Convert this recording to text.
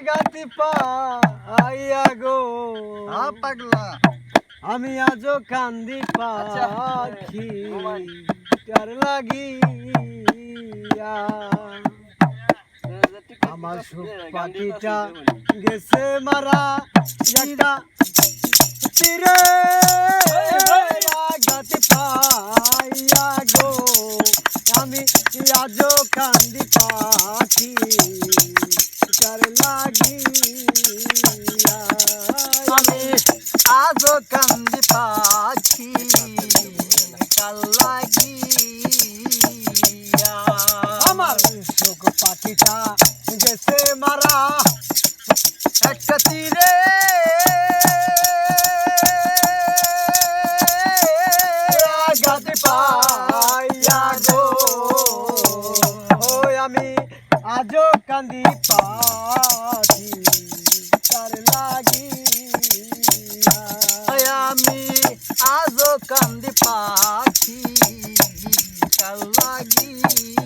গাতি পাইয়া গো পাগলা আমি আজও কান্দি পাখি কার লাগিয়া আমার সুখ পাখিটা গেছে মারা একটা তীরে গাতি পাইয়া গো আমি আজও কান্দি পাখি কার লাগিয়া আমি আজও কান্দি পাখি কাল লাগিয়া আমার সুখ পাখিটা গেছে মারা একটা তীরে গাতি পাইয়া গো ওই আমি আজও কান্দি পাখি কার লাগিয়া আমি আজও কান্দি পাখি কাল লাগিয়া